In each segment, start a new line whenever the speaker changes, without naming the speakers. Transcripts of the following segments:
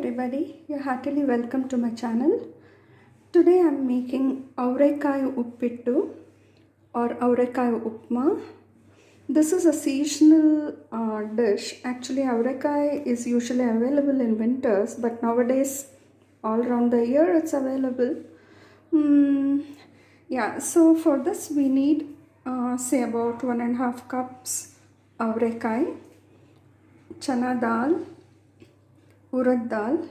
everybody, you're heartily welcome to my channel. Today I'm making Avarekai uppittu or Avarekai upma. This is a seasonal dish. Actually, Avarekai is usually available in winters, but nowadays all around the year it's available. So for this we need say about 1.5 cups Avarekai, chana dal, urad dal,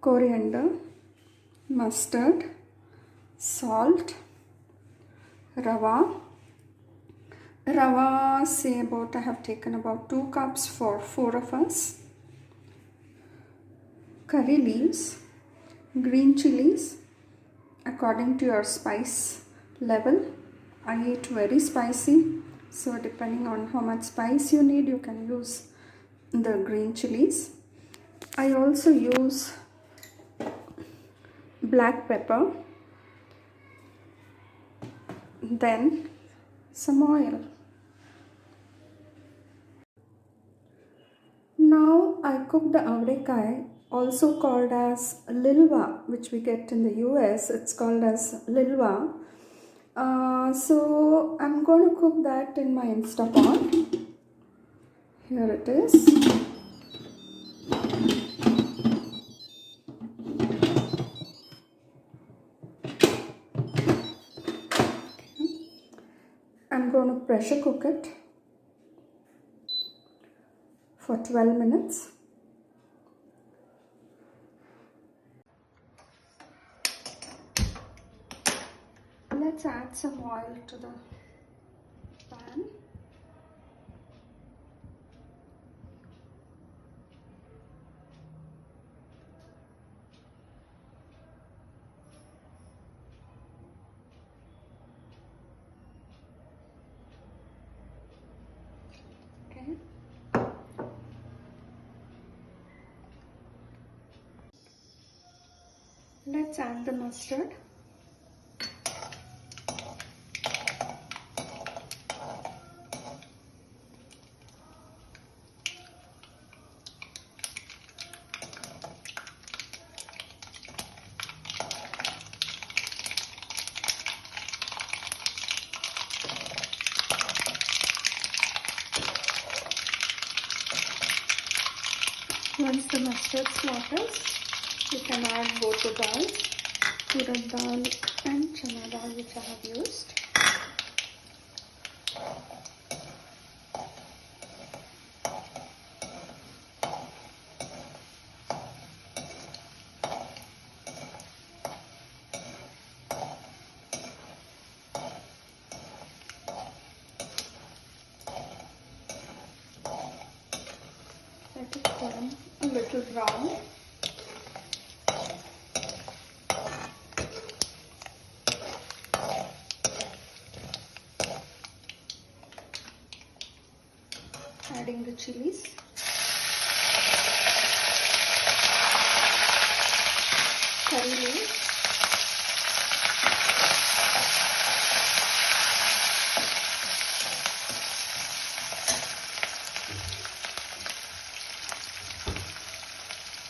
coriander, mustard, salt, rava. Rava, say about, I have taken about 2 cups for 4 of us. Curry leaves, green chilies according to your spice level. I eat very spicy, so depending on how much spice you need, you can use the green chilies. I also use black pepper, then some oil. Now I cook the Avarekai, also called as Lilva, which we get in the US. It's called as Lilva. So I'm going to cook that in my Instapot. Here it is. I'm going to pressure cook it for 12 minutes. Let's add some oil to the pan. Okay. Let's add the mustard. Once the mustard slaughters, you can add both the dals, urad dal and chana dal, which I have used. Let it turn a little brown. Adding the chilies. Curry leaves.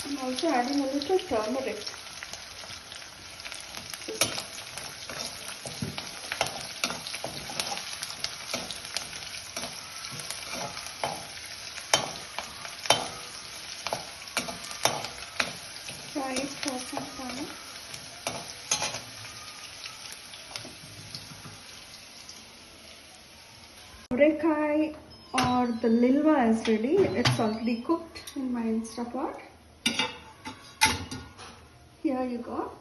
I'm also adding a little turmeric. Fry it for some time. Avarekai or the Lilva is ready. It's already cooked in my Instapot. Here you go.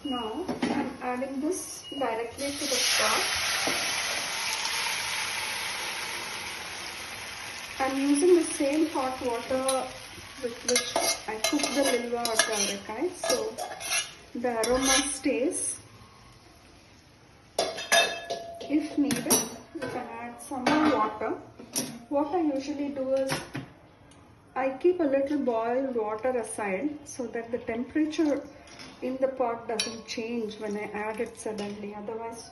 Now I'm adding this directly to the pot. I'm using the same hot water with which I cook the Lilva or the Avarekai, so the aroma stays. If needed, you can add some more water. What I usually do is I keep a little boiled water aside so that the temperature in the pot doesn't change when I add it suddenly. Otherwise,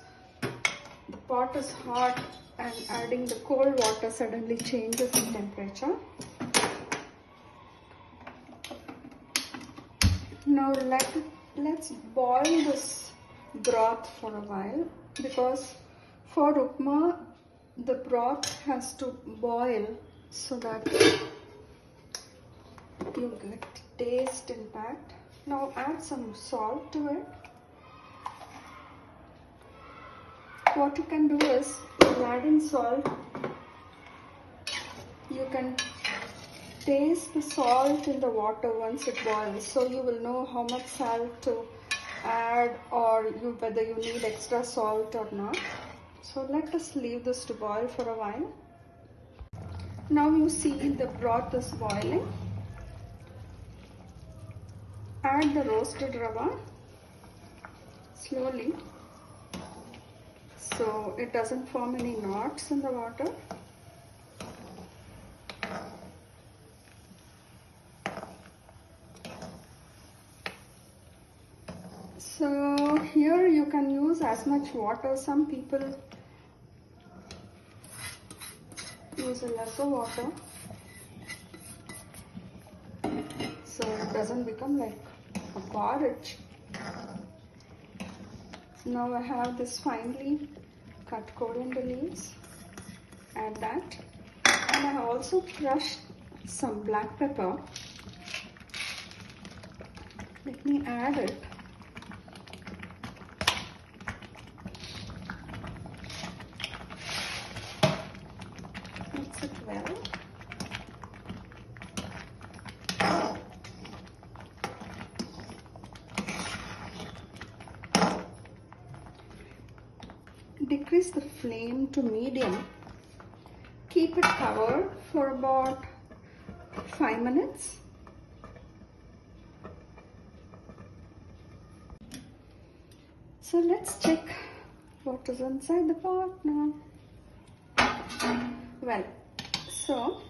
the pot is hot and adding the cold water suddenly changes the temperature. Now let's boil this broth for a while, because for upma the broth has to boil so that you get taste impact. Now add some salt to it. What you can do is, while adding salt, you can taste the salt in the water once it boils, so you will know how much salt to add, or whether you need extra salt or not. So let us leave this to boil for a while. Now you see the broth is boiling. Add the roasted rava slowly so it doesn't form any knots in the water. So here you can use as much water. Some people use a lesser water so it doesn't become like a porridge. Now I have this finely cut coriander leaves. Add that, and I have also crushed some black pepper. Let me add it. Mix it well. Decrease the flame to medium. Keep it covered for about 5 minutes. So let's check what is inside the pot now. Well, so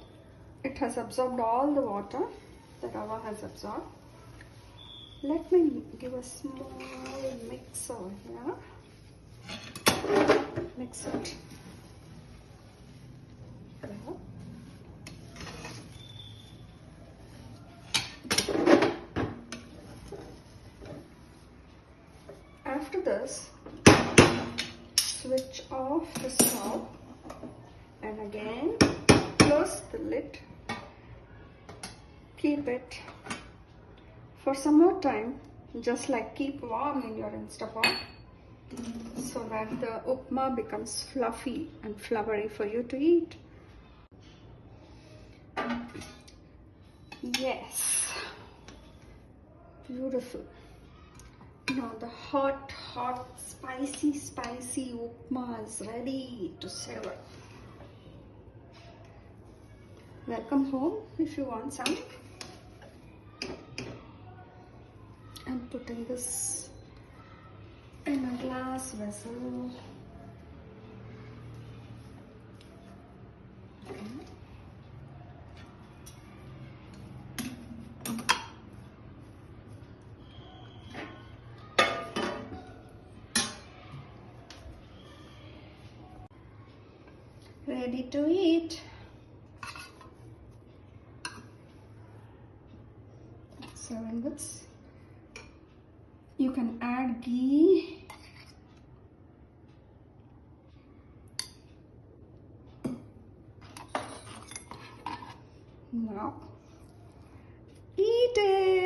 it has absorbed all the water the rava has absorbed. Let me give a small mix over here. Mix it. Well. After this, switch off the stove and again close the lid. Keep it for some more time, just like keep warm in your Instapot, so that the upma becomes fluffy and flowery for you to eat. Yes, beautiful. Now the hot, spicy upma is ready to serve. Welcome home if you want some. I'm putting this in a glass vessel. Okay. Ready to eat. Serving this. You can add ghee. Now, eat it.